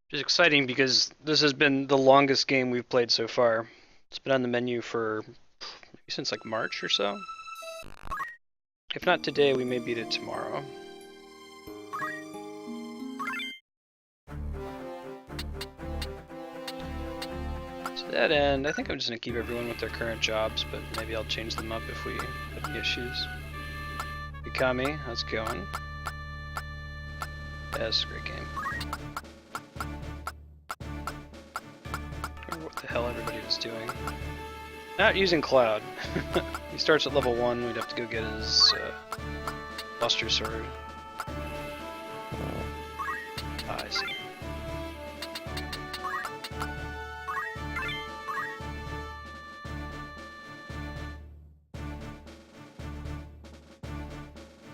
Which is exciting because this has been the longest game we've played so far. It's been on the menu for maybe since like March or so. If not today, we may beat it tomorrow. To that end, I think I'm just going to keep everyone with their current jobs, but maybe I'll change them up if we have any issues. Mikami, how's it going? Yeah, it's a great game. I don't know what the hell everybody was doing. Not using Cloud. He starts at level 1, we'd have to go get his Buster Sword. Ah, I see.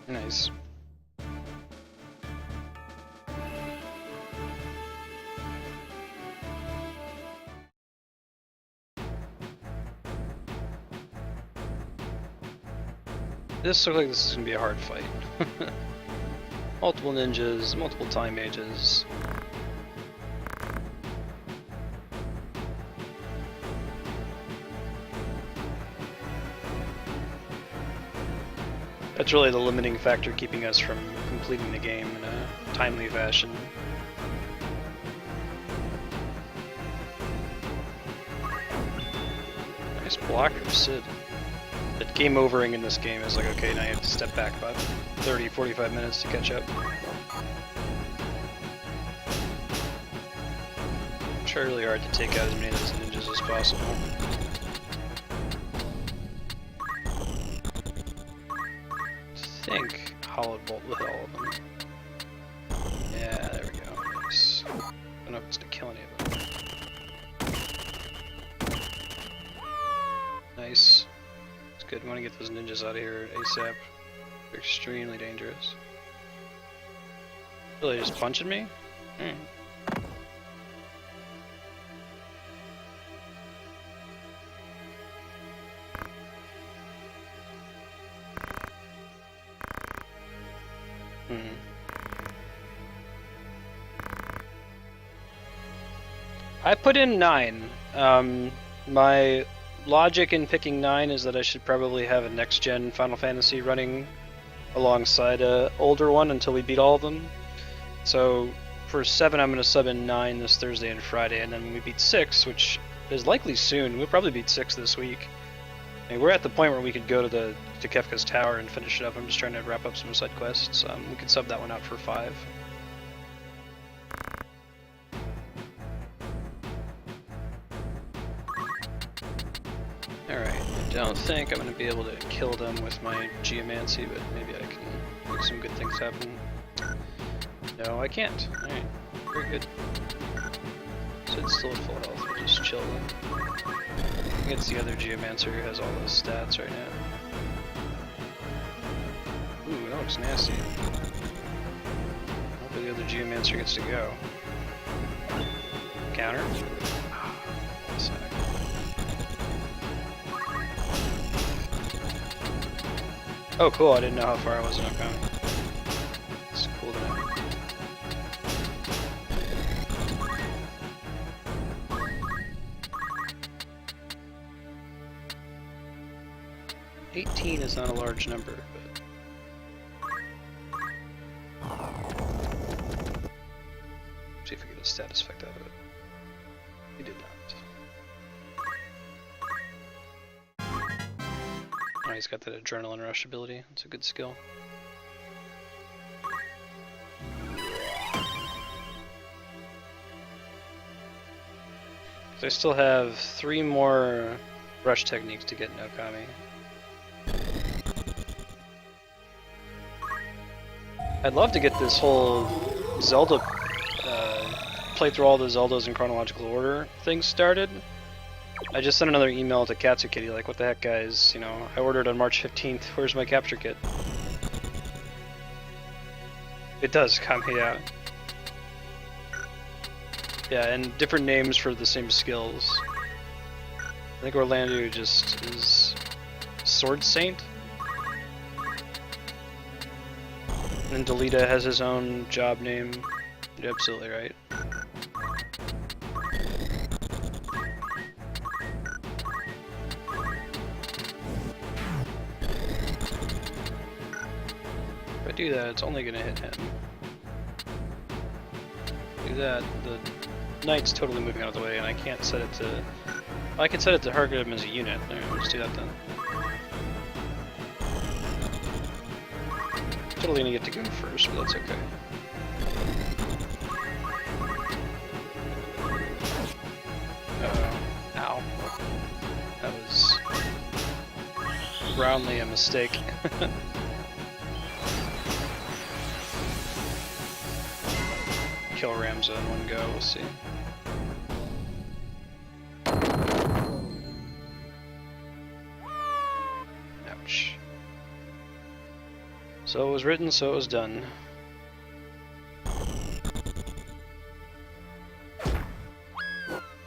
Nice. This looks like this is going to be a hard fight. Multiple ninjas, multiple time mages. That's really the limiting factor keeping us from completing the game in a timely fashion. Nice block of Sid. But game overing in this game is like, okay, now you have to step back about 30-45 minutes to catch up. Try really hard to take out as many of those ninjas as possible. I think Hollowed Bolt will hit all of them. Yeah, there we go. Nice. I don't know if it's gonna kill any of them. Nice. It's good. We want to get those ninjas out of here ASAP. They're extremely dangerous. Really just punching me? I put in 9. My logic in picking 9 is that I should probably have a next-gen Final Fantasy running alongside a older one until we beat all of them. So for 7, I'm going to sub in 9 this Thursday and Friday, and then when we beat 6, which is likely soon, we'll probably beat 6 this week. I mean, we're at the point where we could go to Kefka's Tower and finish it up. I'm just trying to wrap up some side quests. We could sub that one out for 5. Alright, I don't think I'm going to be able to kill them with my Geomancy, but maybe I can make some good things happen. No, I can't. Alright, very good. Sid's still at full health, we'll just chill then. I think it's the other Geomancer who has all those stats right now. Ooh, that looks nasty. Hopefully the other Geomancer gets to go. Counter. Oh cool, I didn't know how far I was in Okami. It's cool to know. $18 is not a large number, but... see if we get a status effect out of it. We did not. Oh, he's got that adrenaline rush ability. It's a good skill. So I still have 3 more rush techniques to get in Okami. I'd love to get this whole Zelda, play through all the Zeldas in chronological order things started. I just sent another email to Katsukitty, like, what the heck guys, you know, I ordered on March 15th, where's my capture kit? It does come, yeah. Yeah, and different names for the same skills. I think Orlando just is Sword Saint? And Delita has his own job name. You're absolutely right. do that, it's only gonna hit him. Do that, the knight's totally moving out of the way, and I can't set it to... Well, I can set it to target him as a unit. There, let's do that then. Totally gonna get to go first, but that's okay. Ow. That was roundly a mistake. Kill Ramza in one go, we'll see. Ouch. So it was written, so it was done.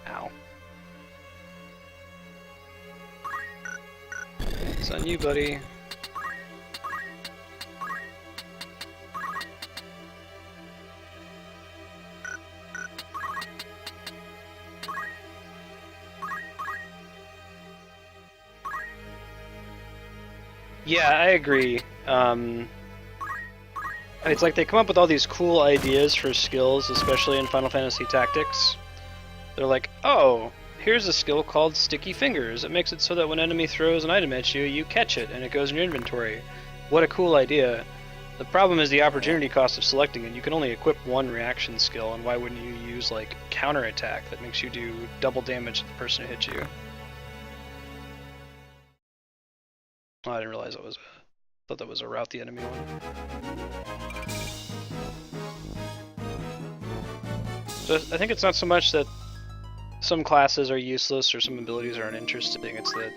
Ow. It's on you, buddy. Yeah, I agree. It's like they come up with all these cool ideas for skills, especially in Final Fantasy Tactics. They're like, oh, here's a skill called Sticky Fingers. It makes it so that when an enemy throws an item at you, you catch it and it goes in your inventory. What a cool idea. The problem is the opportunity cost of selecting it. You can only equip one reaction skill, and why wouldn't you use like counterattack that makes you do double damage to the person who hit you? Oh, I didn't realize it was. Thought that was a route the enemy one. So I think it's not so much that some classes are useless or some abilities aren't interesting. It's that,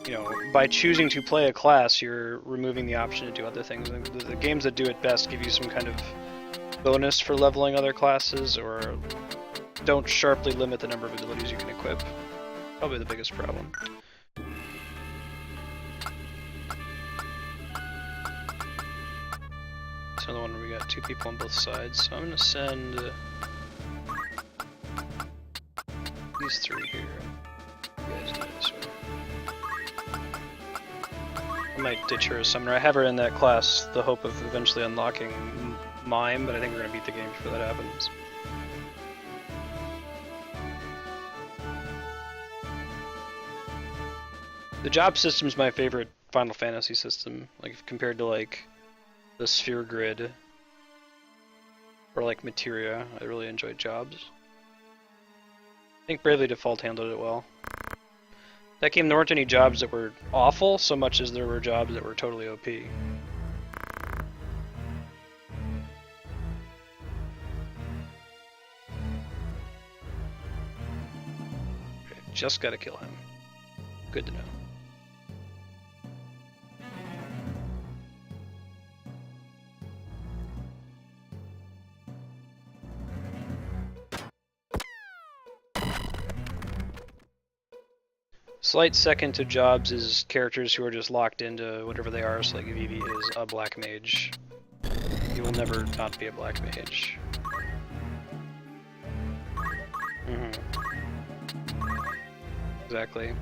you know, by choosing to play a class, you're removing the option to do other things. And the games that do it best give you some kind of bonus for leveling other classes, or don't sharply limit the number of abilities you can equip. Probably the biggest problem. It's another one where we got two people on both sides, so I'm gonna send these three here. You guys do it this way. I might ditch her as summoner. I have her in that class, the hope of eventually unlocking Mime, but I think we're gonna beat the game before that happens. The job system's my favorite Final Fantasy system, like compared to like the Sphere Grid or like Materia. I really enjoyed jobs. I think Bravely Default handled it well. That game, there weren't any jobs that were awful so much as there were jobs that were totally OP. Okay, just gotta kill him. Good to know. Slight second to jobs is characters who are just locked into whatever they are, so like Vivi is a black mage. You will never not be a black mage. Exactly.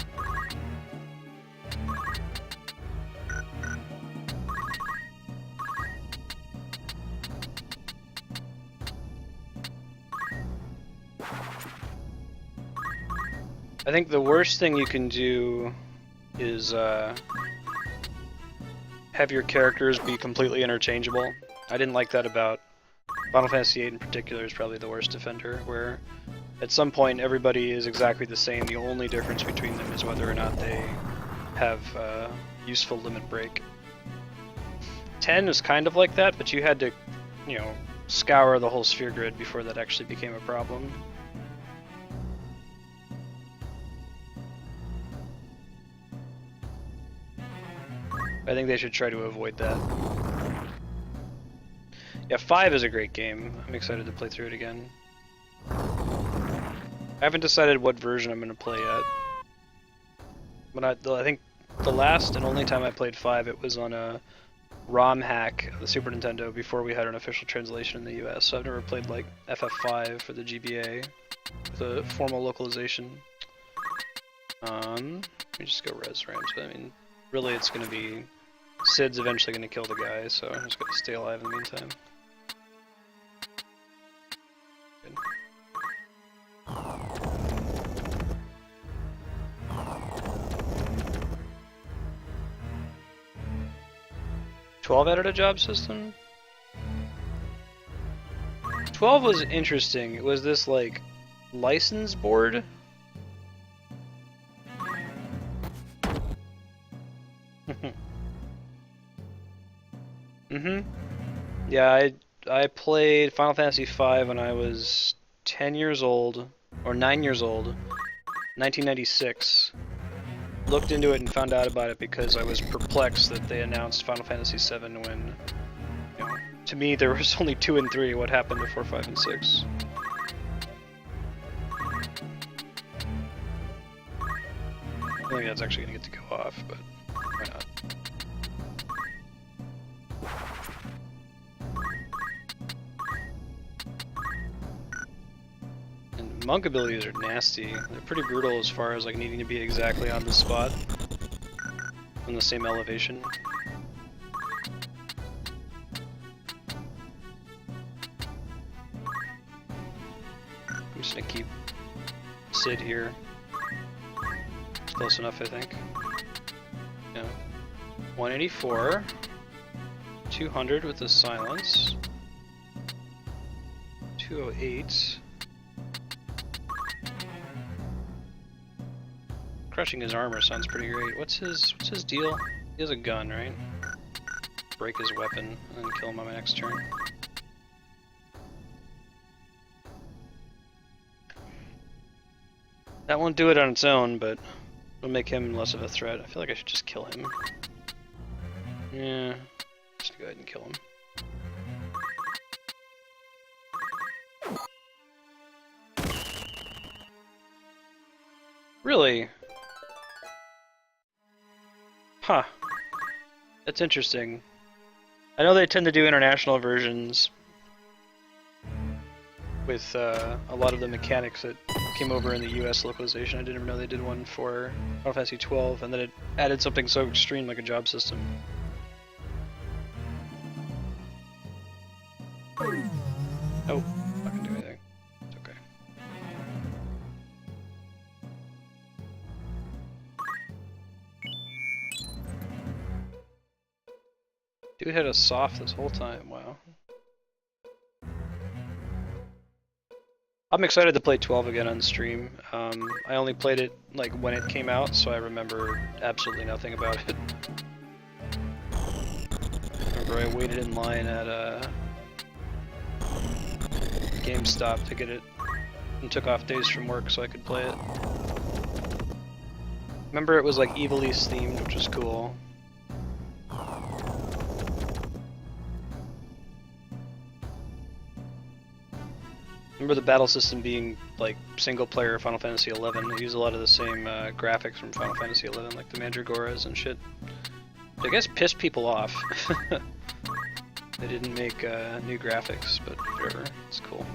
I think the worst thing you can do is have your characters be completely interchangeable. I didn't like that about Final Fantasy VIII in particular. Is probably the worst offender, where at some point everybody is exactly the same. The only difference between them is whether or not they have useful limit break. 10 is kind of like that, but you had to, you know, scour the whole Sphere Grid before that actually became a problem. I think they should try to avoid that. Yeah, 5 is a great game. I'm excited to play through it again. I haven't decided what version I'm going to play yet. But I think the last and only time I played 5, it was on a ROM hack of the Super Nintendo before we had an official translation in the US. So I've never played like FF5 for the GBA, the formal localization. Let me just go res Ramza. I mean, really it's going to be Sid's eventually gonna kill the guy, so I'm just gonna stay alive in the meantime. Good. 12 added a job system? 12 was interesting. It was this, like, license board? Yeah, I played Final Fantasy V when I was 10 years old, or 9 years old, 1996. Looked into it and found out about it because I was perplexed that they announced Final Fantasy VII when, you know, to me there was only 2 and 3. What happened to 4, 5, and 6? I think that's actually gonna get to go off, but why not? And monk abilities are nasty. They're pretty brutal as far as like needing to be exactly on the spot, on the same elevation. I'm just gonna keep Sid here. Close enough, I think. Yeah. 184. 200 with the silence. 208. Crushing his armor sounds pretty great. What's his deal? He has a gun, right? Break his weapon and then kill him on my next turn. That won't do it on its own, but it'll make him less of a threat. I feel like I should just kill him. Yeah, just go ahead and kill him. Really? Huh. That's interesting. I know they tend to do international versions with a lot of the mechanics that came over in the US localization. I didn't even know they did one for Final Fantasy 12, and then it added something so extreme like a job system. Oh, not gonna do anything. It's okay. Dude had a soft this whole time, wow. I'm excited to play 12 again on stream. I only played it like when it came out, so I remember absolutely nothing about it. Remember I waited in line at GameStop to get it and took off days from work so I could play it. Remember it was like Evil East themed, which was cool. Remember the battle system being like single player Final Fantasy XI. They use a lot of the same graphics from Final Fantasy XI, like the Mandragoras and shit. I guess pissed people off. They didn't make new graphics, but whatever, it's cool.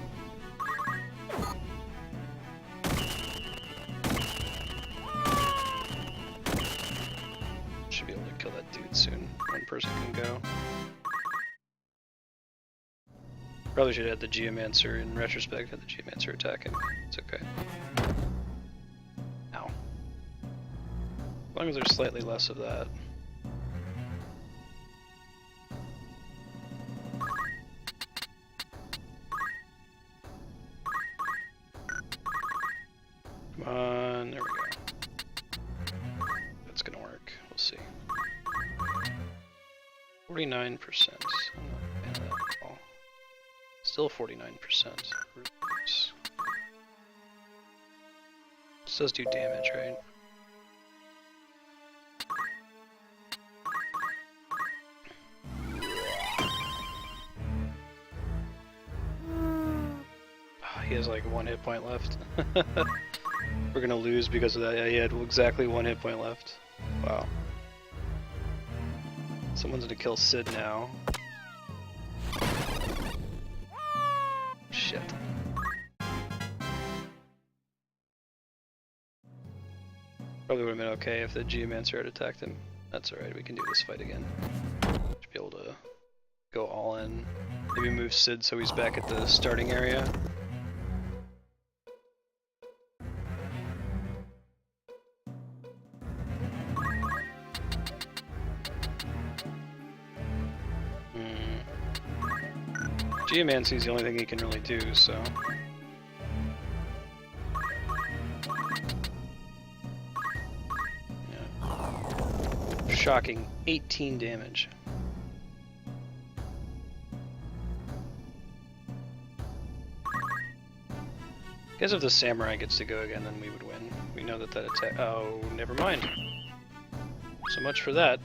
Should be able to kill that dude soon. One person can go. Probably should have had the Geomancer in retrospect, had the Geomancer attack him. It's okay. Ow. As long as there's slightly less of that. Come on, there we go. That's gonna work. We'll see. 49%. I'm not a fan of that at all. Still 49%. This does do damage, right? Oh, he has like 1 hit point left. We're gonna lose because of that. Yeah, he had exactly 1 hit point left. Wow. Someone's gonna kill Sid now. Shit. Probably would have been okay if the Geomancer had attacked him. That's alright, we can do this fight again. Should be able to go all in. Maybe move Sid so he's back at the starting area. Geomancy's the only thing he can really do, so... Yeah. Shocking 18 damage. I guess if the samurai gets to go again, then we would win. We know that that attack... Oh, never mind. So much for that.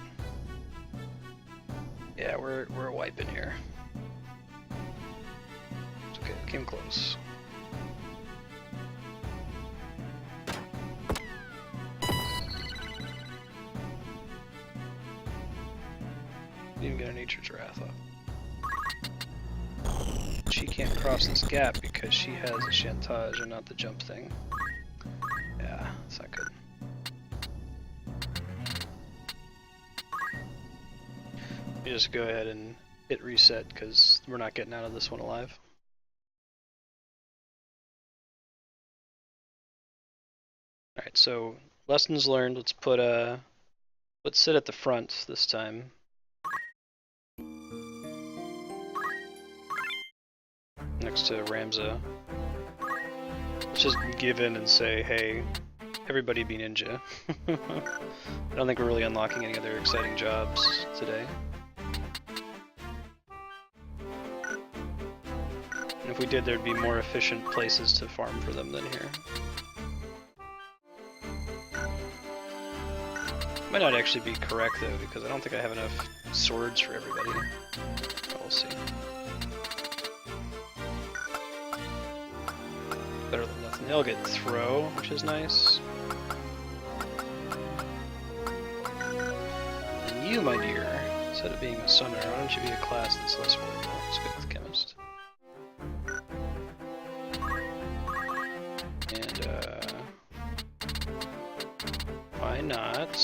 Yeah, we're wiping here. It's okay, came close. Didn't even get a Nature's Wrath up. She can't cross this gap because she has a chantage and not the jump thing. Yeah, that's not good. You just go ahead and hit reset because we're not getting out of this one alive. Alright, so lessons learned. Let's put let's sit at the front this time. Next to Ramza. Let's just give in and say, hey, everybody be ninja. I don't think we're really unlocking any other exciting jobs today. And if we did, there'd be more efficient places to farm for them than here. Might not actually be correct though, because I don't think I have enough swords for everybody. But we'll see. Better than nothing. They'll get throw, which is nice. And you, my dear, instead of being a summoner, why don't you be a class that's less horrible? Let's go with chemist. And why not?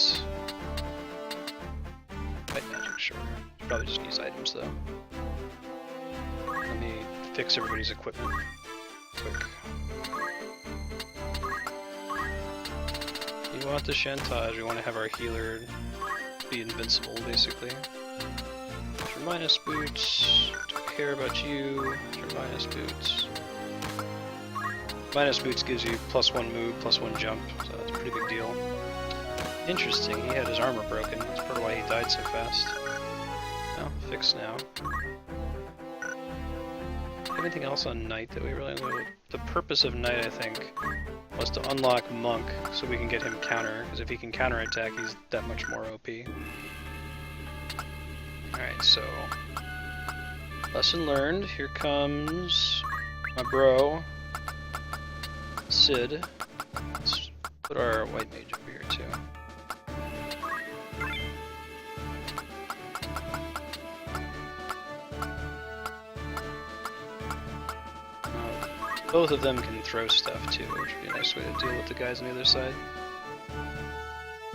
White magic, sure. Should probably just use items though. Let me fix everybody's equipment quick. We want the chantage, we want to have our healer be invincible, basically. Your minus boots, don't care about you, your minus boots. Minus boots gives you +1 move, +1 jump, so that's a pretty big deal. Interesting, he had his armor broken, that's part of why he died so fast. Oh, fixed now. Anything else on Knight that we really know? The purpose of Knight, I think, was to unlock Monk so we can get him counter, because if he can counterattack, he's that much more OP. Alright, so... lesson learned. Here comes my bro, Sid. Let's put our white mage over here, too. Both of them can throw stuff too, which would be a nice way to deal with the guys on the other side.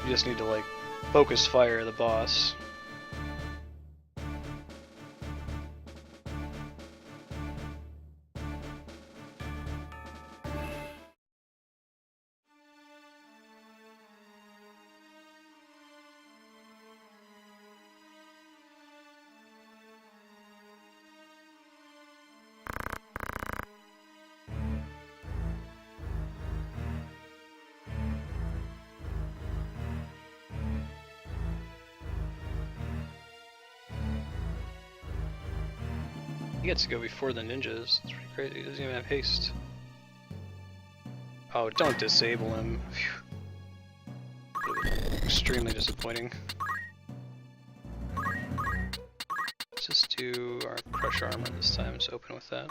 You just need to, like, focus fire the boss. He gets to go before the ninjas. It's pretty crazy. He doesn't even have haste. Oh, don't disable him. Extremely disappointing. Let's just do our crush armor this time. Just open with that.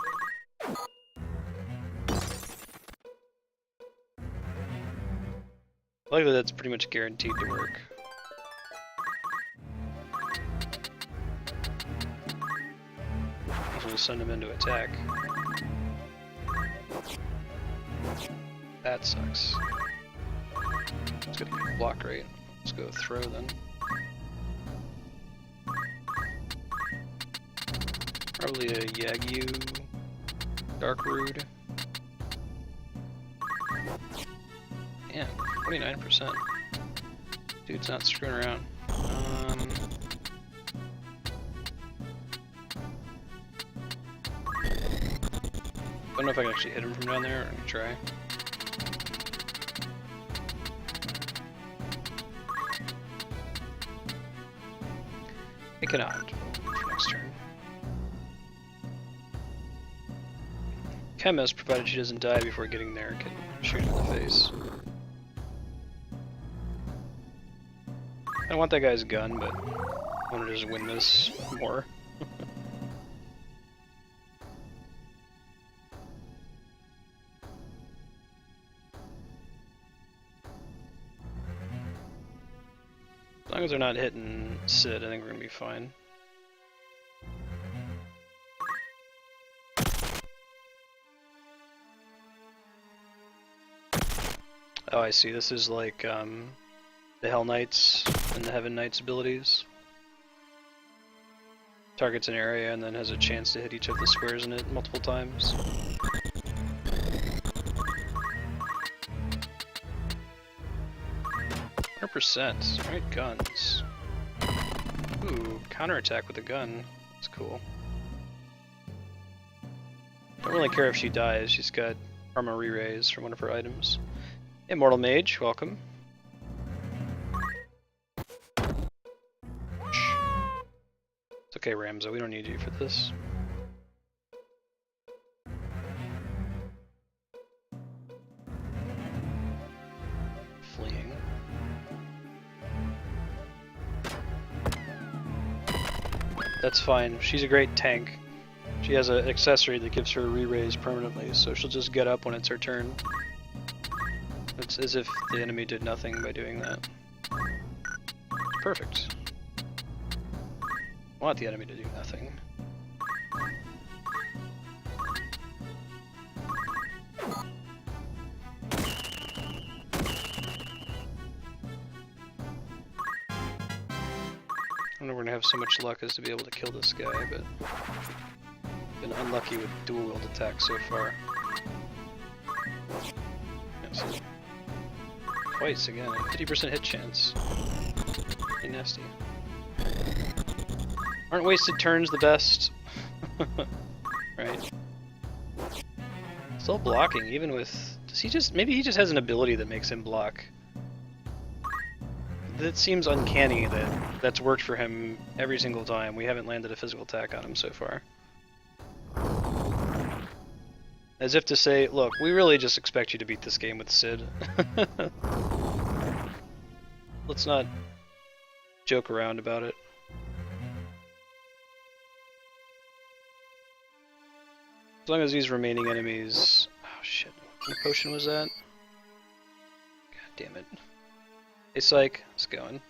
I like that that's pretty much guaranteed to work. We'll send him into attack. That sucks. Let's get a good block rate. Let's go throw then. Probably a Yagyu Dark Rude. Yeah, 29%. Dude's not screwing around. I don't know if I can actually hit him from down there. I'm gonna try. I cannot. Next turn. Chemist, provided she doesn't die before getting there, can shoot him in the face. I want that guy's gun, but I want to just win this more. As long as they're not hitting Sid, I think we're gonna be fine. Oh, I see. This is like the Hell Knights and the Heaven Knights abilities. Targets an area and then has a chance to hit each of the squares in it multiple times. %. Alright, guns. Ooh, counterattack with a gun. That's cool. Don't really care if she dies, she's got armor re-raise from one of her items. Immortal Mage, welcome. It's okay, Ramza, we don't need you for this. Fleeing. That's fine, she's a great tank. She has an accessory that gives her re-raise permanently, so she'll just get up when it's her turn. It's as if the enemy did nothing by doing that. It's perfect. I want the enemy to do nothing. I don't know if we're gonna have so much luck as to be able to kill this guy, but been unlucky with dual wield attacks so far. Yeah, so twice again, 50% hit chance. Pretty nasty. Aren't wasted turns the best? Right. Still blocking, even with... Does he just... Maybe he just has an ability that makes him block. That seems uncanny that that's worked for him every single time. We haven't landed a physical attack on him so far. As if to say, look, we really just expect you to beat this game with Sid. Let's not joke around about it. As long as these remaining enemies... Oh shit, what kind of potion was that? God damn it. Hey Psych, how's it going?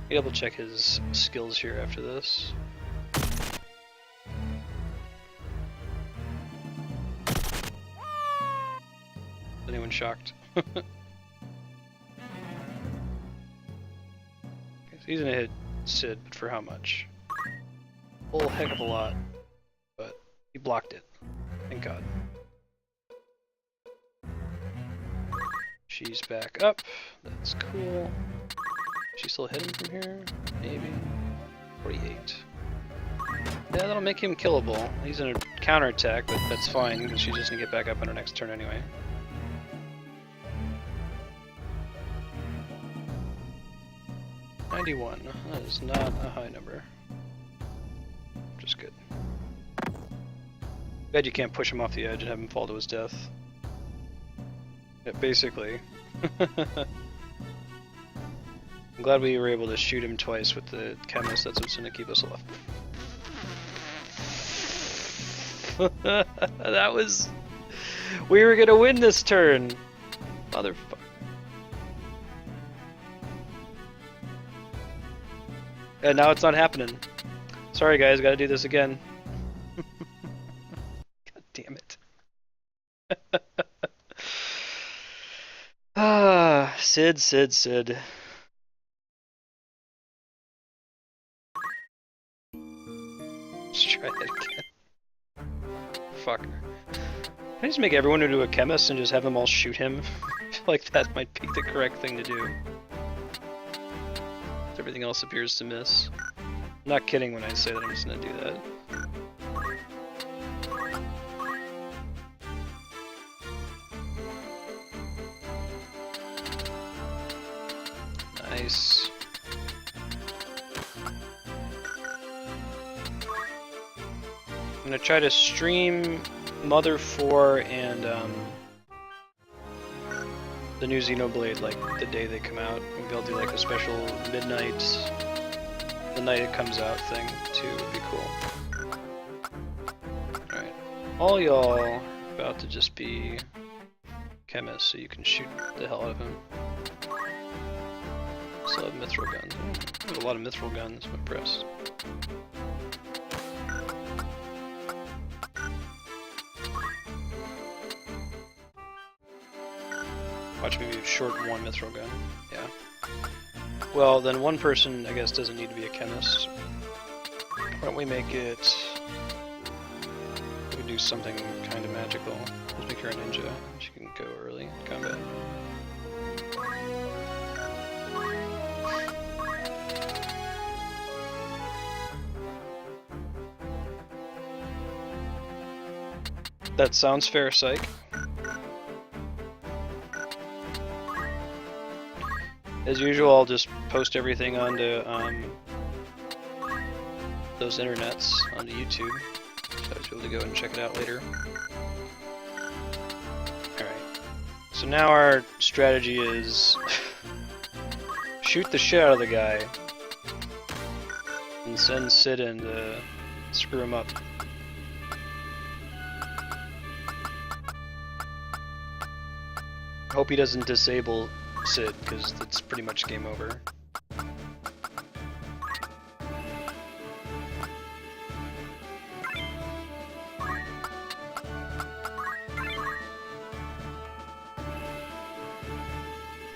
Be able to check his skills here after this. Anyone shocked? Okay, so he's gonna hit Sid, but for how much? A whole heck of a lot. But he blocked it. Thank God. She's back up. That's cool. She still hit him from here? Maybe. 48. Yeah, that'll make him killable. He's in a counterattack, but that's fine because she's just gonna get back up on her next turn anyway. $91. That is not a high number. Just good. Glad you can't push him off the edge and have him fall to his death. Yeah, basically. I'm glad we were able to shoot him twice with the chemist. That's what's gonna keep us alive. That was... We were gonna win this turn! Motherfucker. And now it's not happening. Sorry guys, gotta do this again. God damn it. Sid. Let's try that again. Fuck. Can I just make everyone into a chemist and just have them all shoot him? I feel like that might be the correct thing to do. Everything else appears to miss. I'm not kidding when I say that I'm just gonna do that. Nice. I'm gonna try to stream Mother 4 and the new Xenoblade like the day they come out. Maybe I'll do like a special midnight, the night it comes out thing too. Would be cool. Alright. All y'all are about to just be chemists, so you can shoot the hell out of him. Still have mithril guns. I have a lot of mithril guns, I'm impressed. Watch me short one mithril gun. Yeah. Well, then one person, I guess, doesn't need to be a chemist. Why don't we make it... We could do something kind of magical. Let's make her a ninja. She can go early in combat. That sounds fair, Psych. As usual, I'll just post everything onto those internets, onto YouTube, so I'll be able to go and check it out later. Alright, so now our strategy is shoot the shit out of the guy, and send Sid in to screw him up. Hope he doesn't disable Sid, because that's pretty much game over.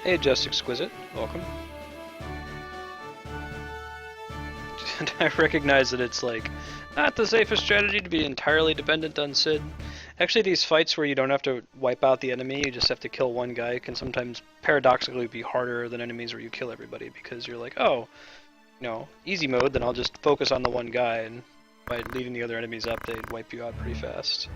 Hey, Just Exquisite, welcome. And I recognize that it's like not the safest strategy to be entirely dependent on Sid. Actually, these fights where you don't have to wipe out the enemy, you just have to kill one guy, can sometimes paradoxically be harder than enemies where you kill everybody, because you're like, oh, you know, easy mode, then I'll just focus on the one guy, and by leaving the other enemies up, they'd wipe you out pretty fast.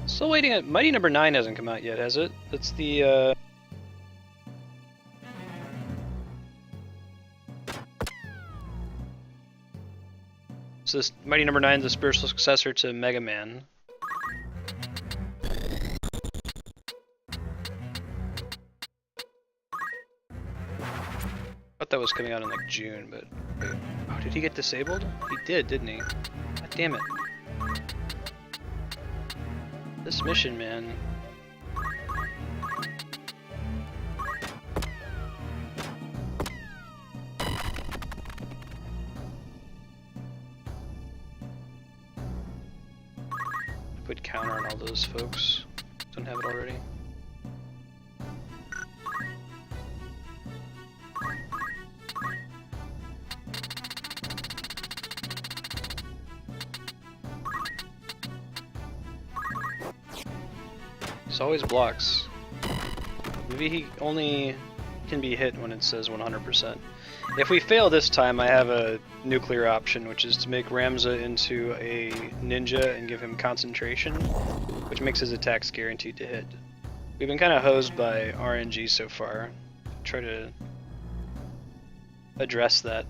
Still waiting at Mighty Number 9 hasn't come out yet, has it? That's the So this Mighty Number 9 is the spiritual successor to Mega Man. I thought that was coming out in like June, but wait. Oh, did he get disabled? He did, didn't he? God damn it. This mission, man. Put counter on all those folks. Don't have it already. It's always blocks. Maybe he only can be hit when it says 100%. If we fail this time, I have a nuclear option, which is to make Ramza into a ninja and give him concentration, which makes his attacks guaranteed to hit. We've been kind of hosed by RNG so far. Try to address that.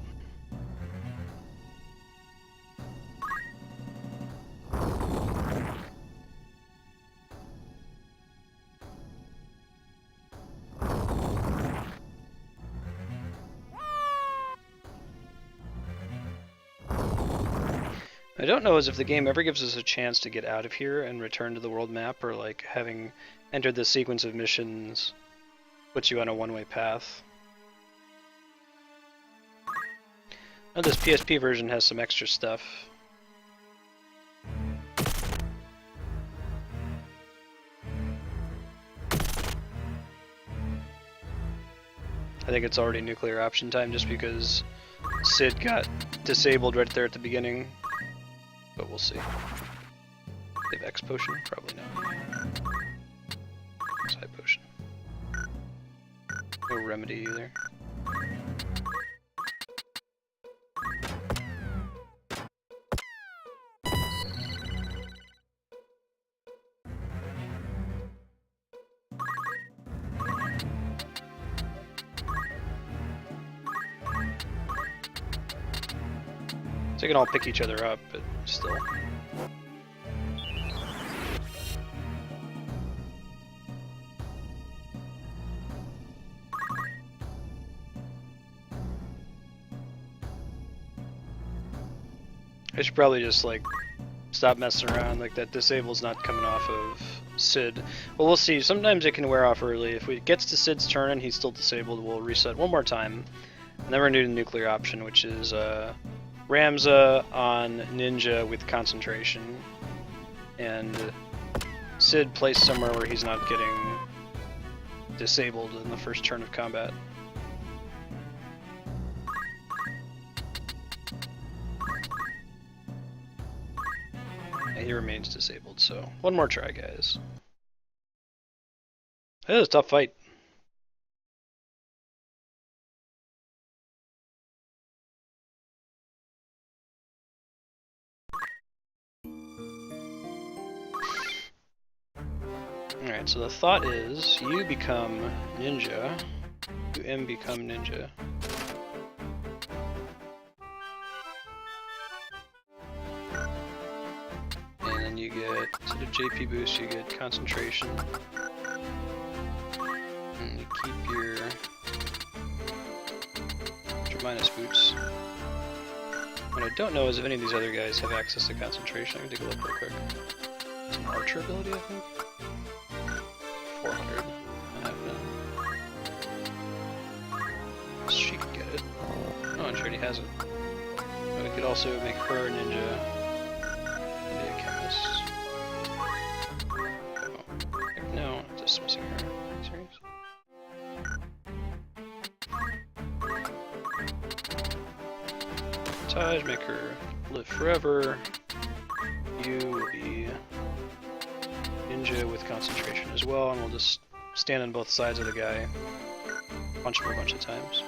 I don't know as if the game ever gives us a chance to get out of here and return to the world map, or like having entered this sequence of missions puts you on a one-way path. Oh, this PSP version has some extra stuff. I think it's already nuclear option time just because Sid got disabled right there at the beginning. But we'll see. They have X potion? Probably not. Side potion. No remedy either. So they can all pick each other up, but still. I should probably just like stop messing around. Like that disable's not coming off of Sid. Well, we'll see. Sometimes it can wear off early. If it gets to Sid's turn and he's still disabled, we'll reset one more time. And then we're gonna do the nuclear option, which is Ramza on Ninja with concentration, and Sid placed somewhere where he's not getting disabled in the first turn of combat. And he remains disabled, so one more try, guys. It was a tough fight. Alright, so the thought is, you become Ninja, you M become Ninja. And then you get, instead of JP boost, you get concentration. And you keep your minus boots. What I don't know is if any of these other guys have access to concentration. I can take a look real quick. It's an archer ability, I think. 400. I have none. She could get it. Oh, and she already has it. But we could also make her a ninja. Be a chemist. Oh. No, dismissing her. Serious? Taj, make her live forever. You will be Ninja with concentration as well, and we'll just stand on both sides of the guy, punch him a bunch of times.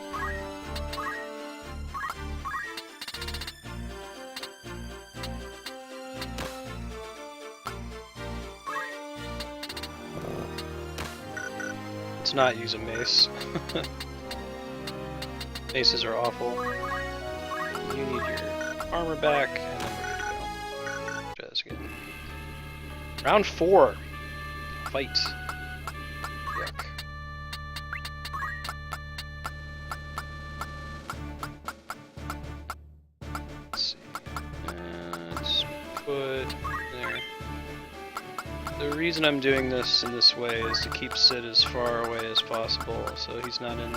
Let's not use a mace. Maces are awful. You need your armor back, and then we're good to go. Try this again. Round 4. Fight. Yuck. Let's see. Let's put there. The reason I'm doing this in this way is to keep Sid as far away as possible, so he's not in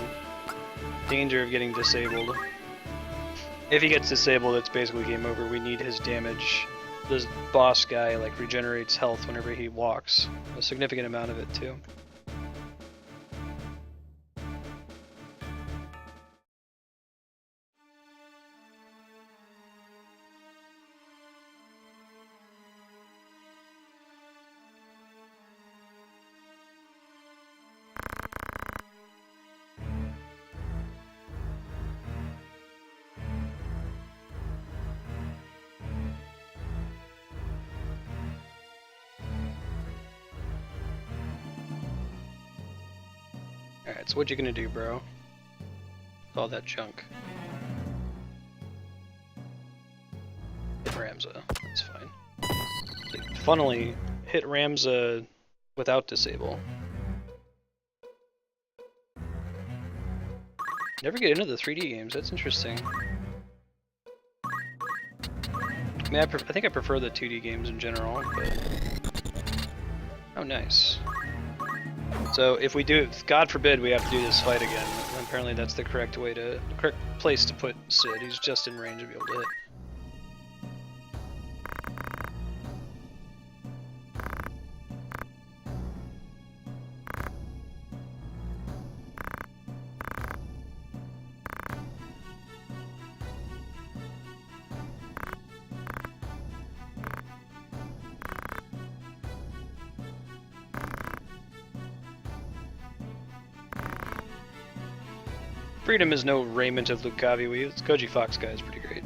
danger of getting disabled. If he gets disabled, it's basically game over. We need his damage. This boss guy like regenerates health whenever he walks. A significant amount of it too. Alright, so what you gonna do, bro? With all that junk. Hit Ramza, that's fine. Like, funnily, hit Ramza without disable. Never get into the 3D games, that's interesting. I mean, I think I prefer the 2D games in general, but... Oh, nice. So if we do, God forbid, we have to do this fight again. Apparently, that's the correct place to put Sid. He's just in range to be able to hit. Freedom is no raiment of Lucavi. This Koji Fox guy is pretty great.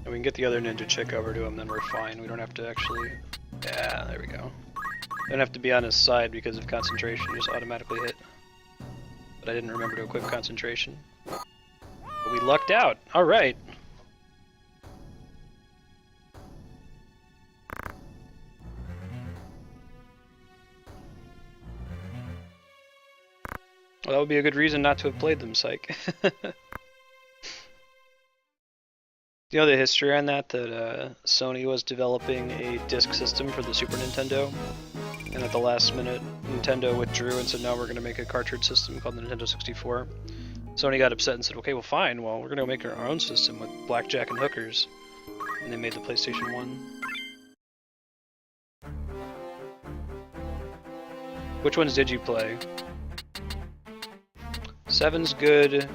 And we can get the other ninja chick over to him, then we're fine. We don't have to actually... Yeah, there we go. Don't have to be on his side because of concentration, just automatically hit. But I didn't remember to equip concentration. But we lucked out! Alright! Well, that would be a good reason not to have played them, psych. You know the history on that Sony was developing a disc system for the Super Nintendo, and at the last minute Nintendo withdrew and said no, we're going to make a cartridge system called the Nintendo 64. Sony got upset and said, okay, well fine, well we're going to make our own system with blackjack and hookers, and they made the PlayStation 1. Which ones did you play? 7's good,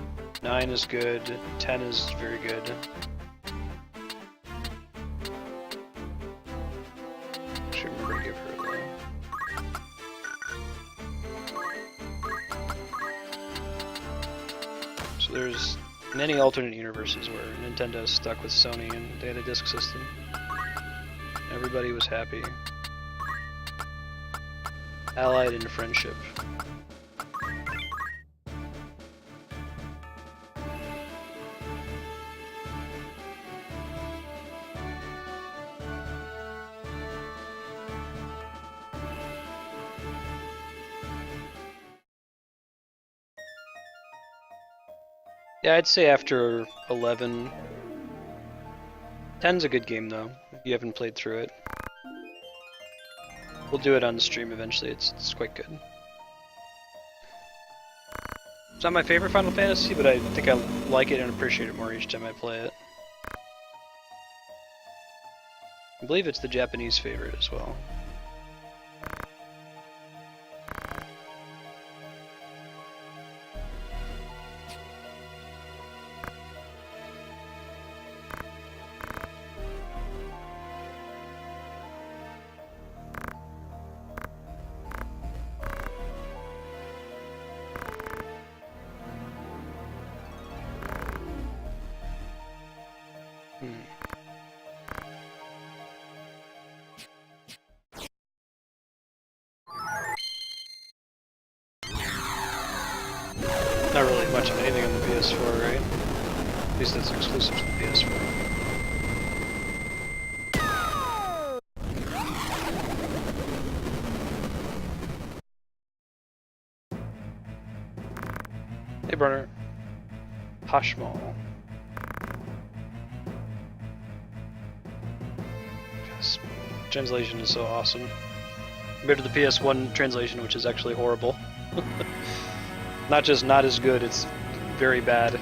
9 is good, 10 is very good. I should remember to give her a name. So there's many alternate universes where Nintendo stuck with Sony and they had a disc system. Everybody was happy. Allied in friendship. Yeah, I'd say after 11. 10's a good game though, if you haven't played through it. We'll do it on the stream eventually, it's quite good. It's not my favorite Final Fantasy, but I think I like it and appreciate it more each time I play it. I believe it's the Japanese favorite as well. Not really much of anything on the PS4, right? At least that's exclusive to the PS4. Hey, Brunner. Hashmal. Yes. Translation is so awesome. Compared to the PS1 translation, which is actually horrible. Not just not as good, it's very bad. A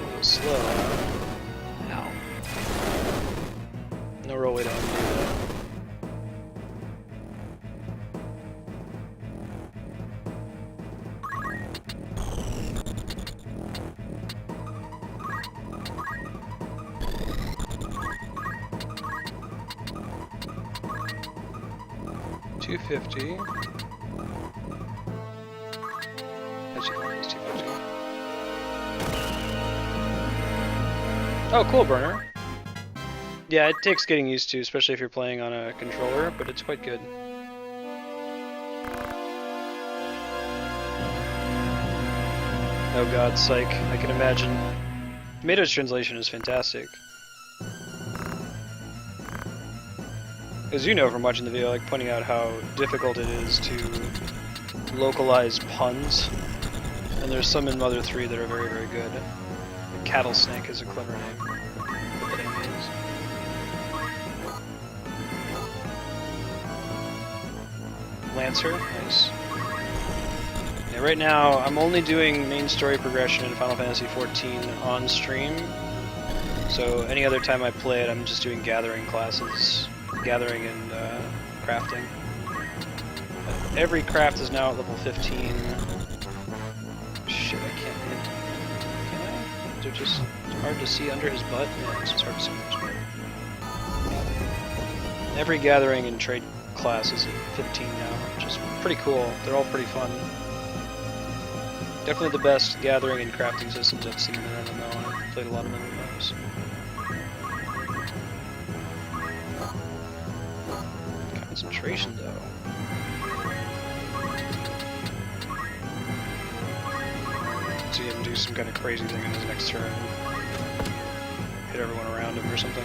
little slow. Ow. No real way to undo that. $250. Actually, it's $250. Oh, cool, Burner. Yeah, it takes getting used to, especially if you're playing on a controller, but it's quite good. Oh god, psych. I can imagine. Tomato's translation is fantastic. as you know from watching the video, like pointing out how difficult it is to localize puns, and there's some in Mother 3 that are very, very good. Like Cattle Snake is a clever name. What that name is. Lancer, nice. Yeah, right now I'm only doing main story progression in Final Fantasy XIV on stream. So any other time I play it, I'm just doing gathering classes, gathering and crafting. Every craft is now at level 15. Shit, I can't hit. Can I? Is it just hard to see under his butt? Yeah, it's just hard to see under his butt. Every gathering and trade class is at 15 now, which is pretty cool. They're all pretty fun. Definitely the best gathering and crafting systems I've seen in an MMO. I've played a lot of MMOs. Concentration though. See him do some kind of crazy thing in his next turn. Hit everyone around him or something.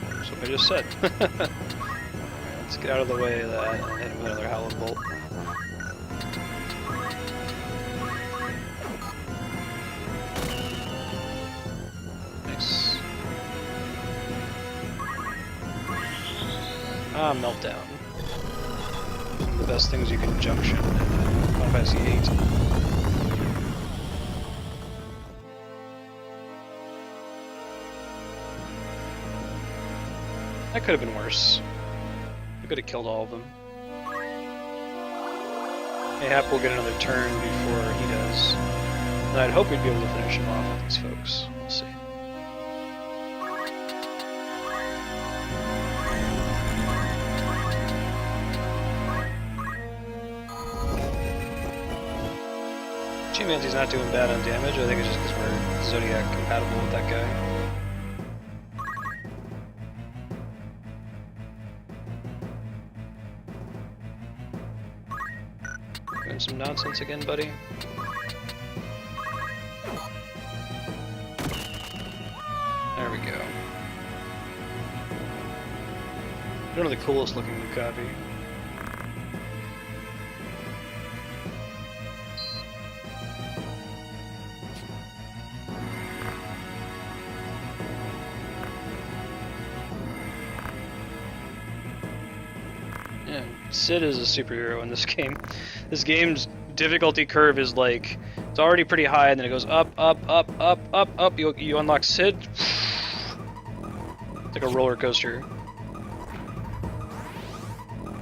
That's what I just said. Let's get out of the way of that and hit him with another Howling Bolt. Meltdown. One of the best things you can junction in Final Fantasy VIII. That could have been worse. I could have killed all of them. Mayhap will get another turn before he does. And I'd hope we'd be able to finish him off with these folks. We'll see. G-Man's not doing bad on damage. I think it's just because we're Zodiac compatible with that guy. Doing some nonsense again, buddy. There we go. One of the coolest looking Lucavi. Yeah, Sid is a superhero in this game. This game's difficulty curve is like, it's already pretty high and then it goes up, up, up, up, up, up. You unlock Sid. It's like a roller coaster.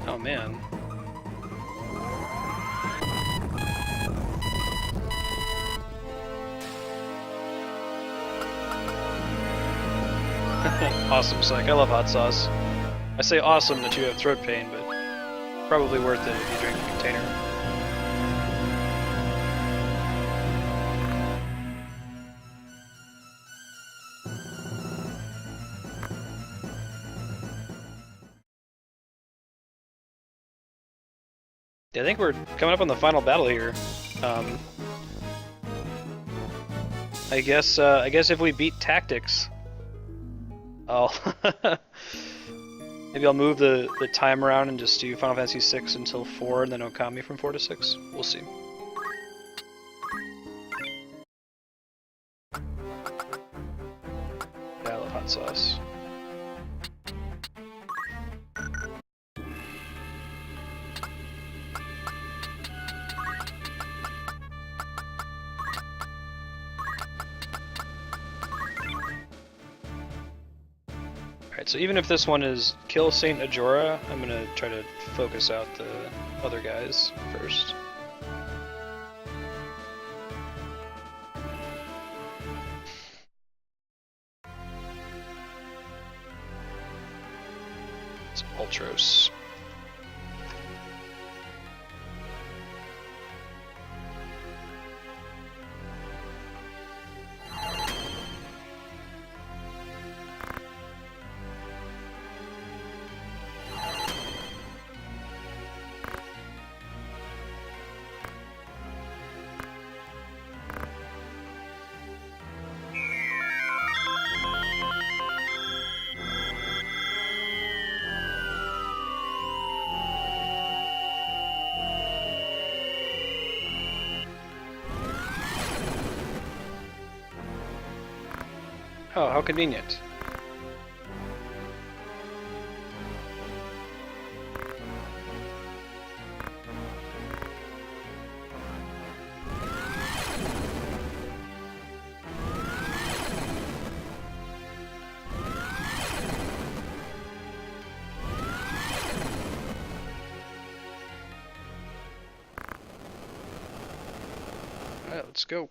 Oh man. Awesome psych. I love hot sauce. I say awesome that you have throat pain, but probably worth it if you drink a container. Yeah, I think we're coming up on the final battle here. I guess if we beat Tactics, maybe I'll move the time around and just do Final Fantasy 6 until 4 and then Okami from 4 to 6. We'll see. Yeah, I love hot sauce. Alright, so even if this one is kill Saint Ajora, I'm gonna try to focus out the other guys first. It's Ultros. Oh, how convenient. Alright, let's go.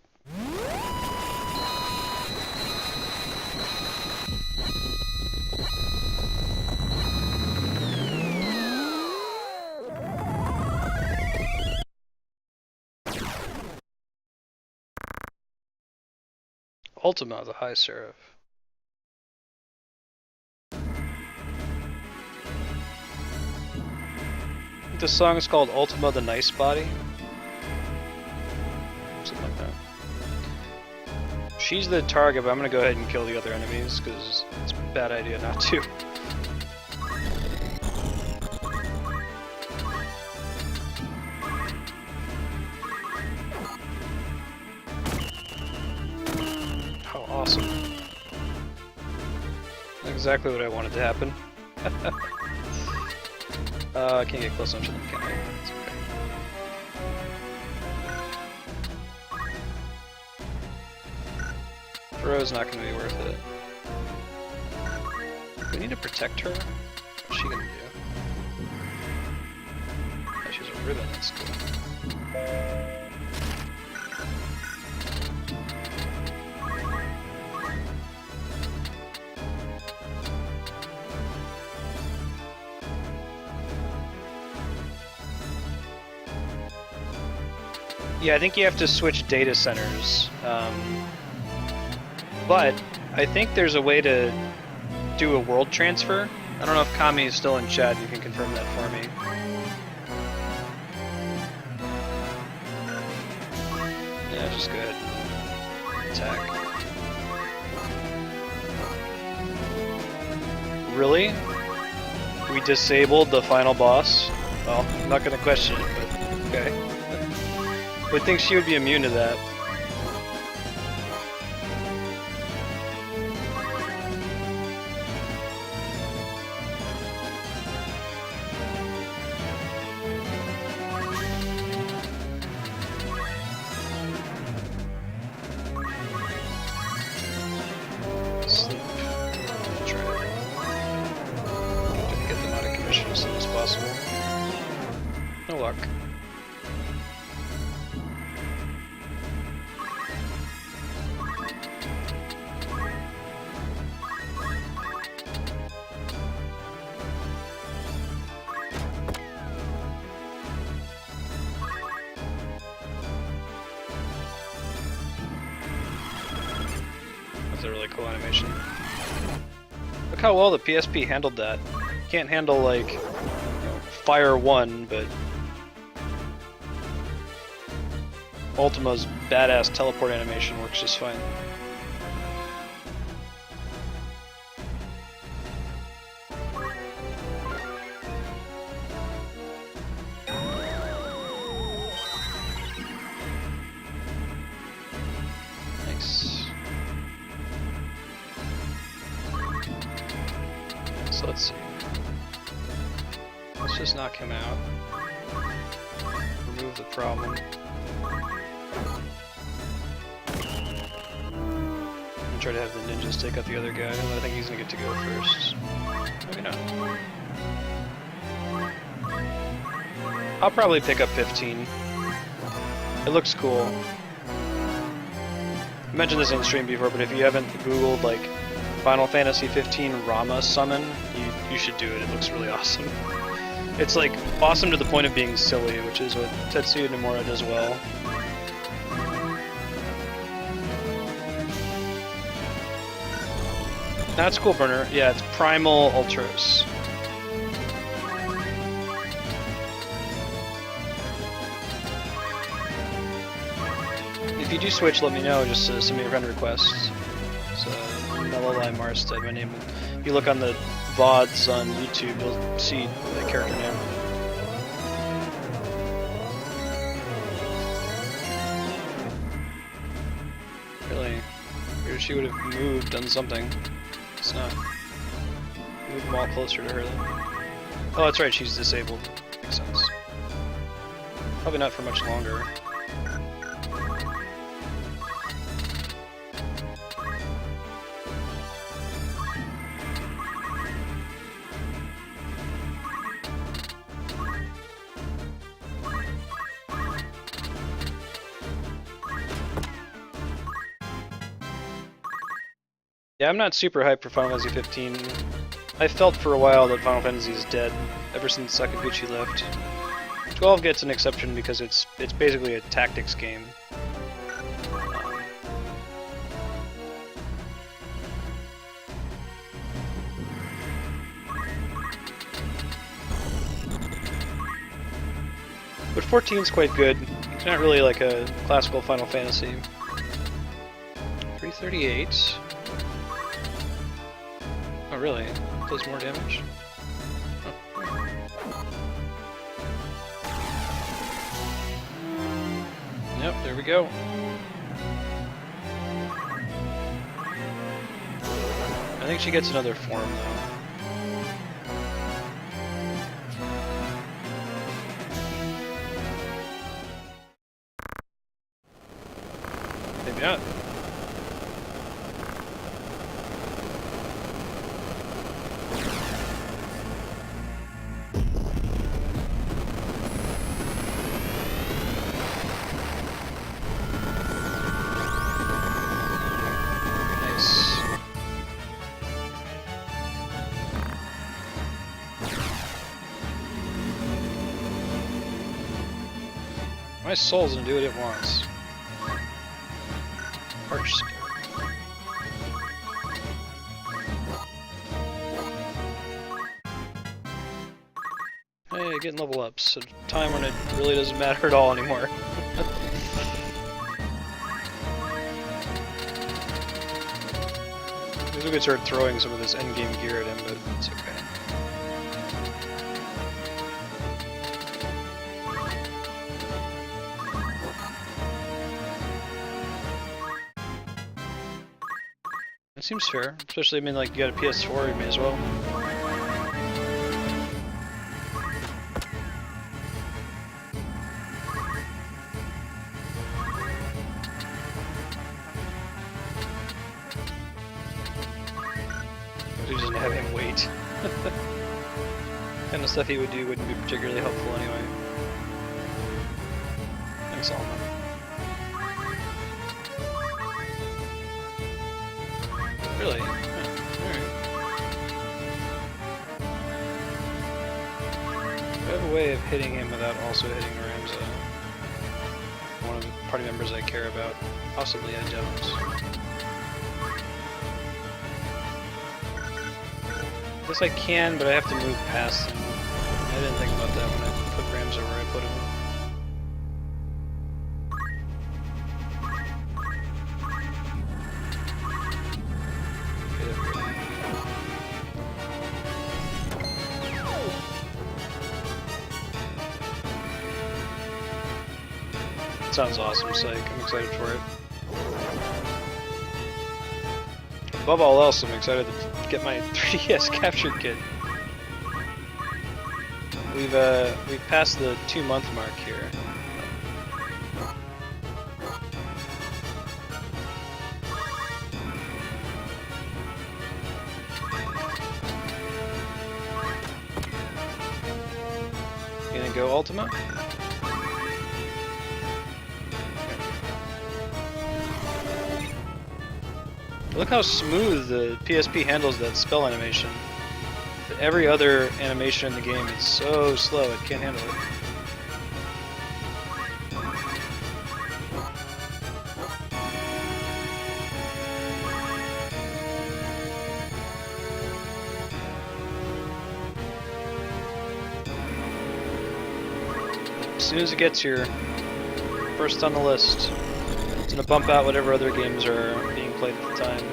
Ultima, the High Seraph. This song is called Ultima the Nice Body. Something like that. She's the target, but I'm gonna go ahead and kill the other enemies, because it's a bad idea not to. How awesome. Exactly what I wanted to happen. I can't get close enough to them, can I? It's okay. Throw not going to be worth it. We need to protect her? What's she going to do? Oh, she's a ribbon, that's cool. Yeah, I think you have to switch data centers. But I think there's a way to do a world transfer. I don't know if Kami is still in chat, you can confirm that for me. Yeah, just go ahead and attack. Really? We disabled the final boss? Well, I'm not gonna question it, but okay. Would think she would be immune to that. Sleep. Try to get them out of commission as soon as possible. No luck. That's a really cool animation. Look how well the PSP handled that. Can't handle, like, you know, Fire 1, but Ultima's badass teleport animation works just fine. Nice. So let's see. Let's just knock him out. Remove the problem. And try to have the ninjas take out the other guy. I think he's gonna get to go first. Maybe not. I'll probably pick up 15. It looks cool. I mentioned this on stream before, but if you haven't Googled like Final Fantasy 15 Rama summon, you should do it. It looks really awesome. It's like awesome to the point of being silly, which is what Tetsuya Nomura does well. That's cool, Burner. Yeah, it's Primal Ultros. If you do switch, let me know. Just send me a friend request. It's Meloli Marstead, my name. If you look on the VODs on YouTube, you'll see the character name. Really? So she would have moved, done something. It's not. Move them all closer to her then. Oh, that's right, she's disabled. Makes sense. Probably not for much longer. Yeah, I'm not super hyped for Final Fantasy 15. I felt for a while that Final Fantasy is dead, ever since Sakaguchi left. 12 gets an exception because it's basically a tactics game. But 14 is quite good. It's not really like a classical Final Fantasy. 338. Oh really? It does more damage? Oh. Yep, there we go. I think she gets another form though. Maybe not. My soul's gonna do what it wants. Harsh stare. Hey, getting level ups at a time when it really doesn't matter at all anymore. Maybe we could start throwing some of this endgame gear at him, but it's okay. That seems fair, especially, I mean, like, you got a PS4, you may as well. We just have him wait. Kind of stuff he would do wouldn't be particularly helpful anyway. Thanks, Alma. Really? Huh. Alright. I have a way of hitting him without also hitting Ramza. One of the party members I care about. Possibly I don't. I guess I can, but I have to move past him. I didn't think about that when I put Ramza where I put him. Sounds awesome, Psych. I'm excited for it. Above all else, I'm excited to get my 3DS capture kit. We've passed the 2-month mark here. Gonna go Ultima? Look how smooth the PSP handles that spell animation. But every other animation in the game is so slow, it can't handle it. As soon as it gets here, first on the list, it's gonna bump out whatever other games are being played at the time.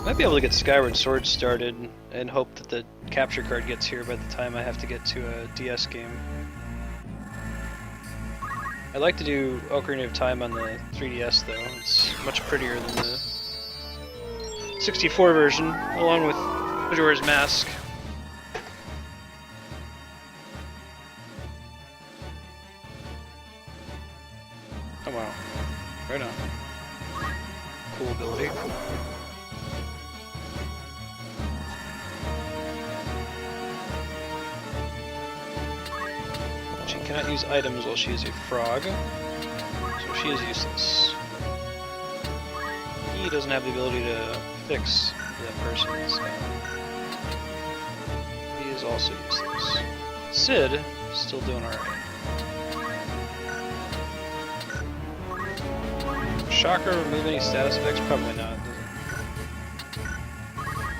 Might be able to get Skyward Sword started and hope that the capture card gets here by the time I have to get to a DS game. I like to do Ocarina of Time on the 3DS though. It's much prettier than the 64 version, along with Majora's Mask. Oh wow. Right on. Cool ability. She cannot use items while she is a frog, so she is useless. He doesn't have the ability to fix that person, so he is also useless. Sid, still doing alright. Shocker, remove any status effects? Probably not, does it?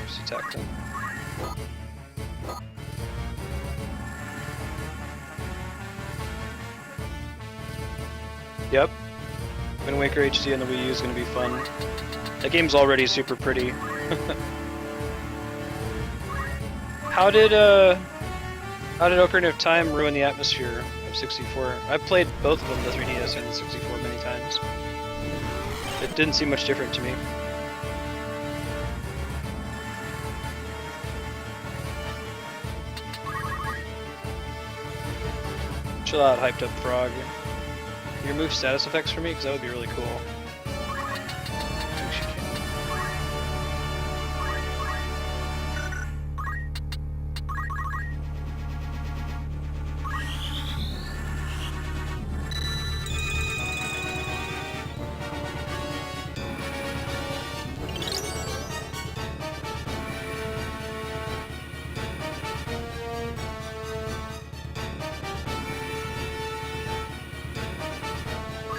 Just attack them. Yep. Wind Waker HD on the Wii U is going to be fun. That game's already super pretty. How did Ocarina of Time ruin the atmosphere of 64? I've played both of them, the 3DS and the 64, many times. It didn't seem much different to me. Chill out, hyped up frog. Can you remove status effects for me? Because that would be really cool. I think she can.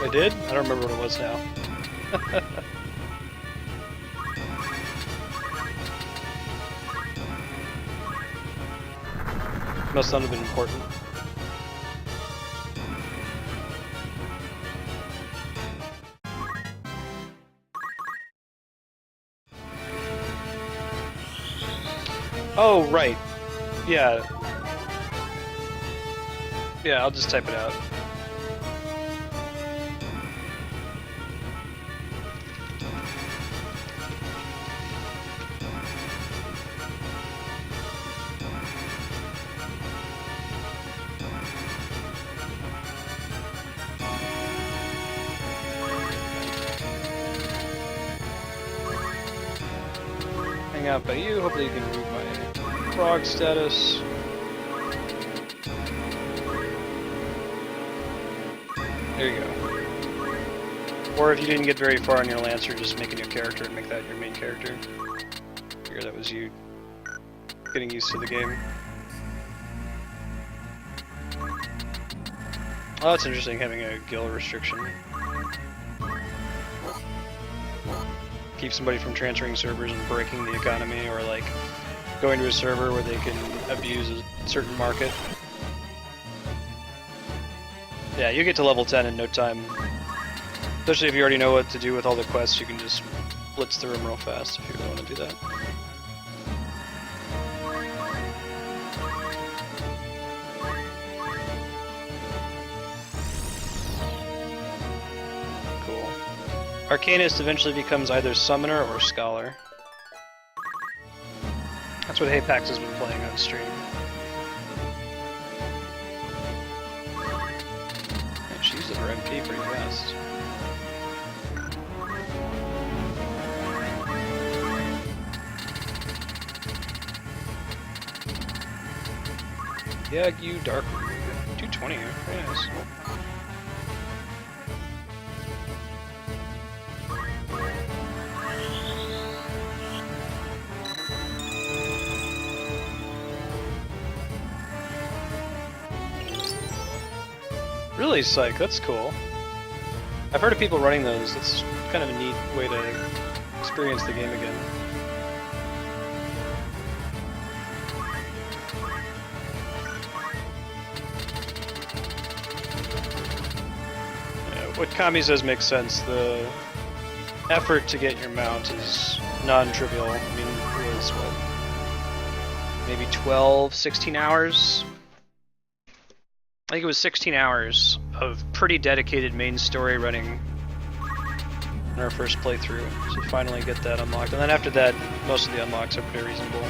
I did? I don't remember what it was now. Must not have been important. Oh, right. Yeah. Yeah, I'll just type it out. Hang out by you, hopefully you can remove my frog status. There you go. Or if you didn't get very far on your Lancer, just make a new character and make that your main character. Figure that was you getting used to the game. Oh, that's interesting, having a guild restriction. Keep somebody from transferring servers and breaking the economy, or like going to a server where they can abuse a certain market. Yeah, you get to level 10 in no time. Especially if you already know what to do with all the quests, you can just blitz through them real fast if you really want to do that. Cool. Arcanist eventually becomes either Summoner or Scholar. That's what Hapax has been playing on stream. Yeah, she uses her MP pretty fast. Yeah, you Dark 220, very nice. Really, Psych, that's cool. I've heard of people running those. That's kind of a neat way to experience the game again. Yeah, what Kami says makes sense. The effort to get your mount is non-trivial. I mean, it was, what, maybe 12, 16 hours? I think it was 16 hours a pretty dedicated main story running in our first playthrough, so finally get that unlocked. And then after that, most of the unlocks are pretty reasonable.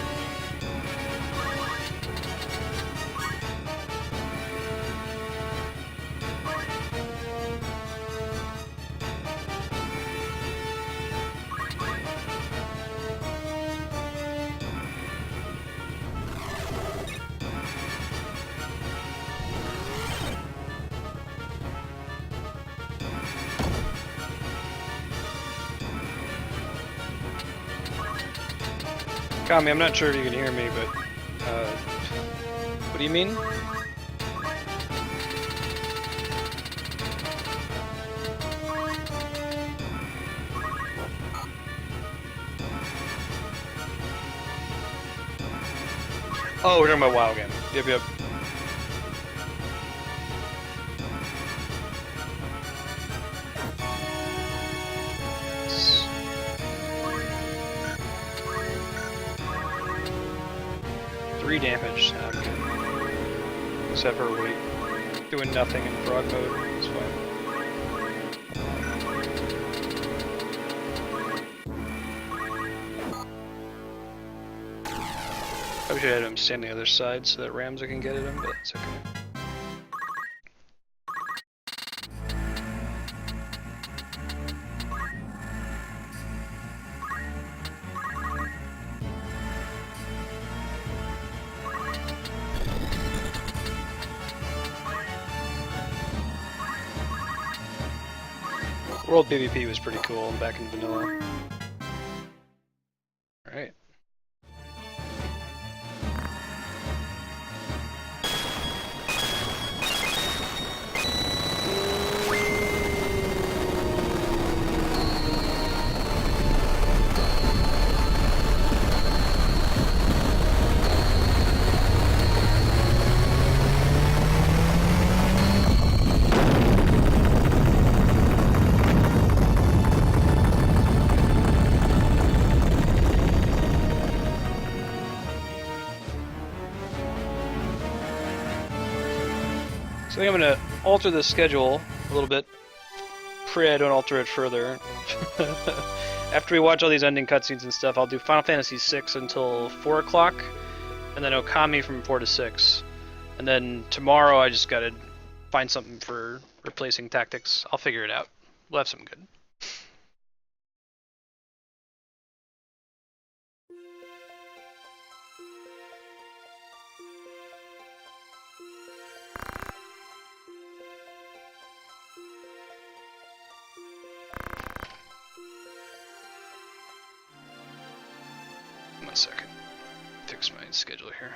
Kami, I'm not sure if you can hear me, but what do you mean? Oh, we're talking about WoW again. Yep. 3 damage. Okay. Except for wait. Doing nothing in frog mode. It's fine. Probably should have him stand the other side so that Ramza can get at him, but it's okay. World PvP was pretty cool back in vanilla. Alright. So I think I'm going to alter the schedule a little bit. Pray I don't alter it further. After we watch all these ending cutscenes and stuff, I'll do Final Fantasy VI until 4 o'clock, and then Okami from 4 to 6. And then tomorrow I just gotta find something for replacing tactics. I'll figure it out. We'll have something good. One second. Fix my schedule here.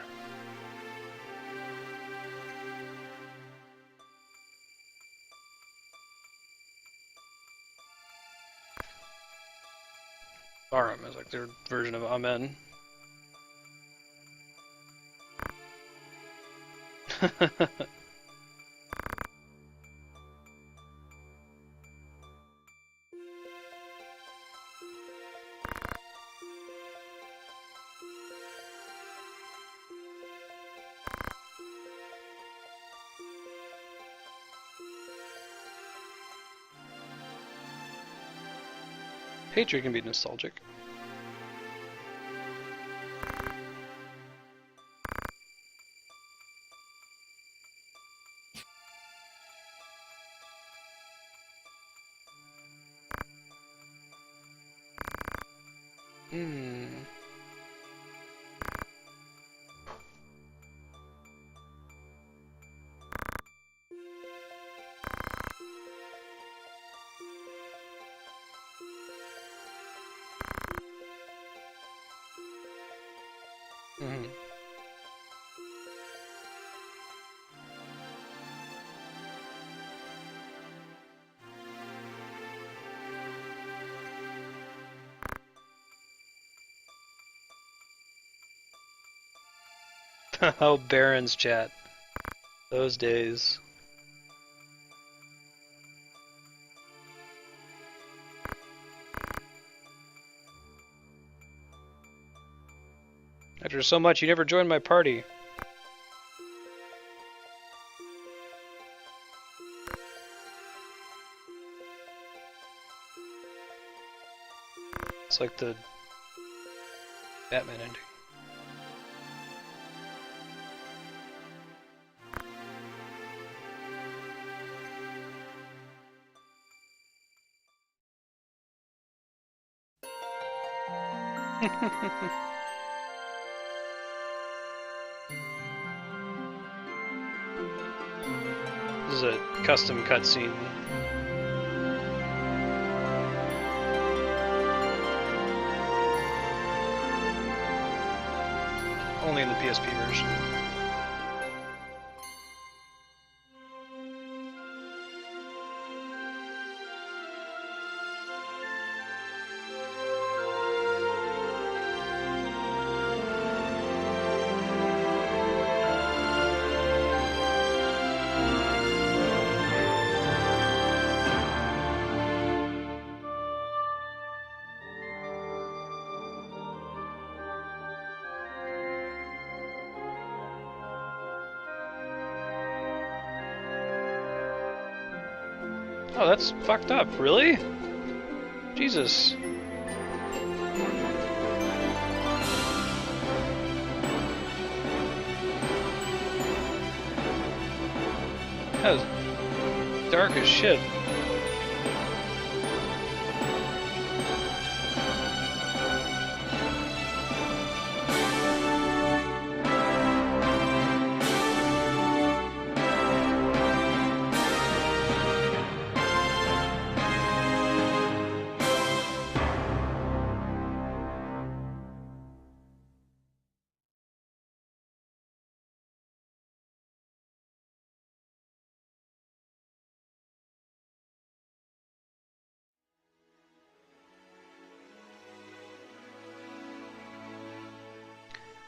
Aram is like their version of Amen. Hatred can be nostalgic. Oh, Baron's chat. Those days. After so much, you never joined my party. It's like the Batman ending. This is a custom cutscene. Only in the PSP version. Oh, that's fucked up. Really? Jesus. That was dark as shit.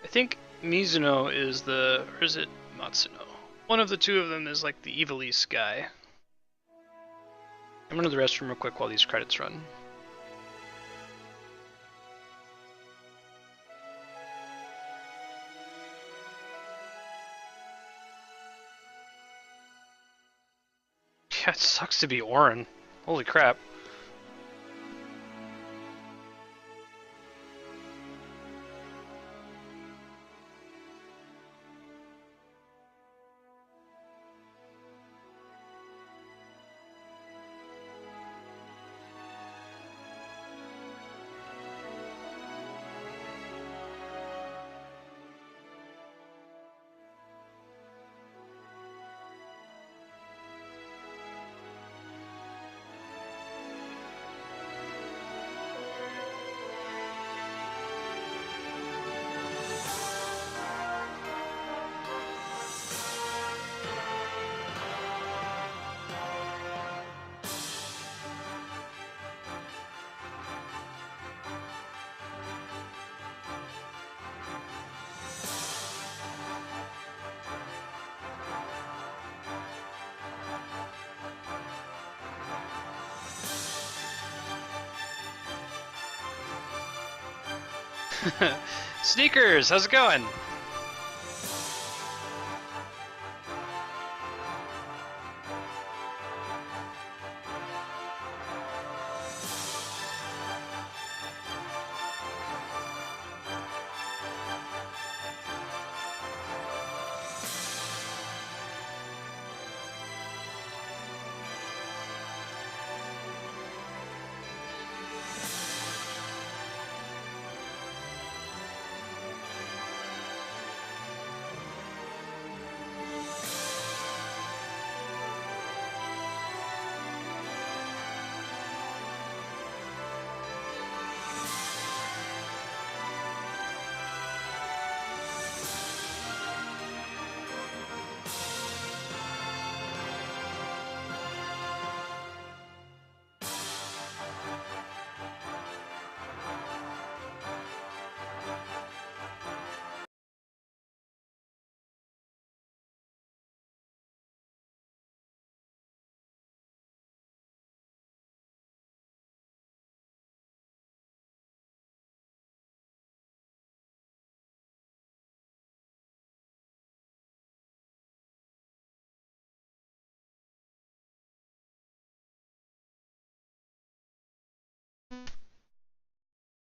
I think Mizuno is the, or is it Matsuno? One of the two of them is like the Evilise guy. I'm going to the restroom real quick while these credits run. Yeah, it sucks to be Orin. Holy crap. Sneakers, how's it going?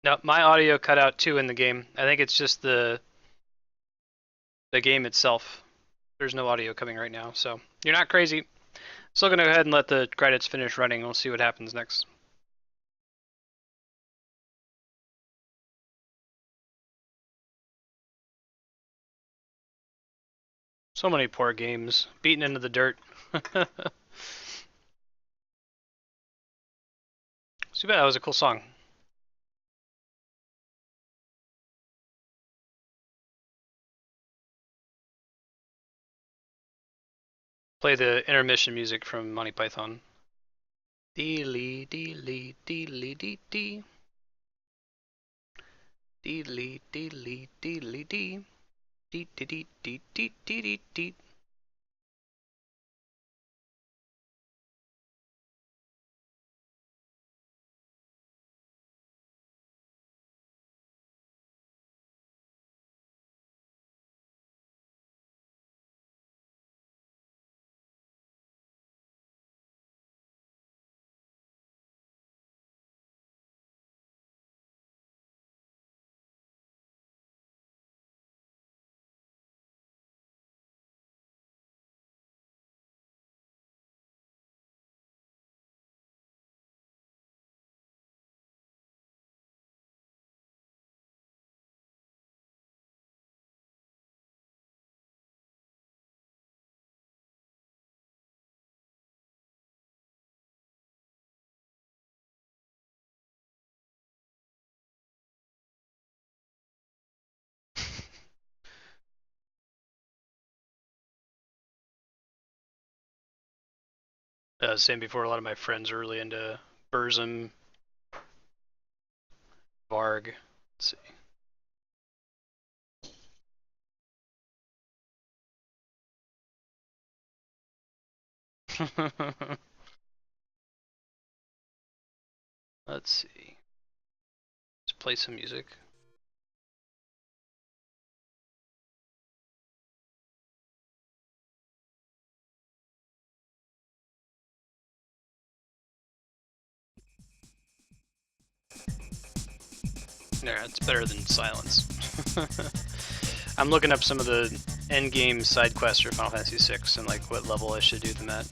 No, my audio cut out too in the game. I think it's just the game itself. There's no audio coming right now, so you're not crazy. Still gonna go ahead and let the credits finish running. We'll see what happens next. So many poor games, beaten into the dirt. Too bad. That was a cool song. Play the intermission music from Monty Python. Deely deely deely dee dee. Deely deely deely dee. Dee dee dee dee dee dee dee. Same before. A lot of my friends are really into Burzum, Varg. Let's see. Let's see. Let's play some music. Yeah, it's better than silence. I'm looking up some of the endgame side quests for Final Fantasy VI and like what level I should do them at.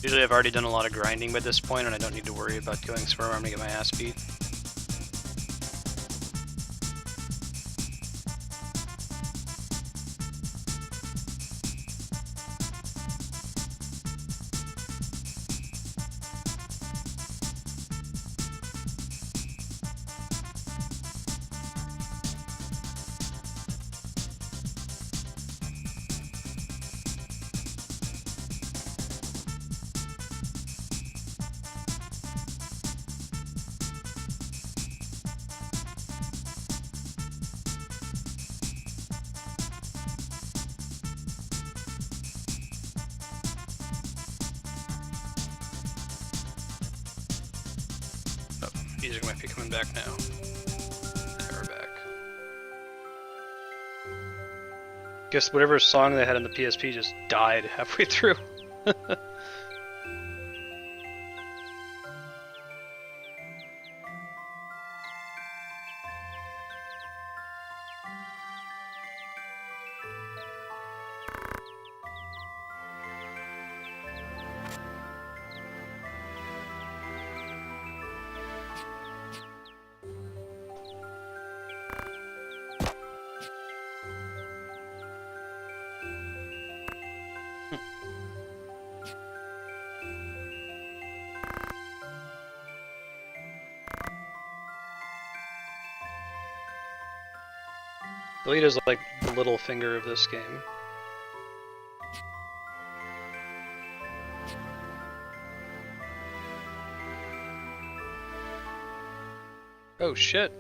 Usually I've already done a lot of grinding by this point and I don't need to worry about killing Sperm Arm to get my ass beat. Music might be coming back now. Yeah, we're back. Guess whatever song they had on the PSP just died halfway through. Delete is like the little finger of this game. Oh shit.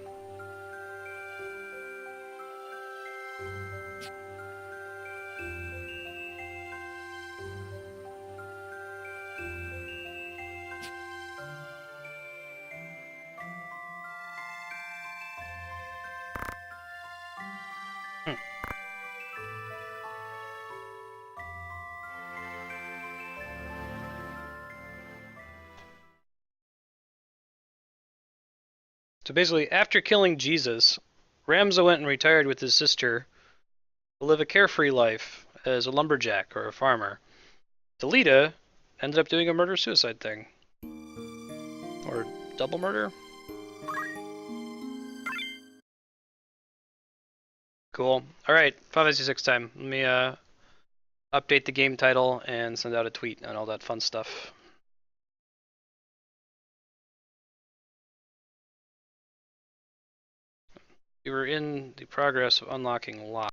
So basically, after killing Jesus, Ramza went and retired with his sister to live a carefree life as a lumberjack or a farmer. Delita ended up doing a murder-suicide thing. Or double murder? Cool. Alright, 556 time. Let me update the game title and send out a tweet and all that fun stuff. We were in the progress of unlocking lock.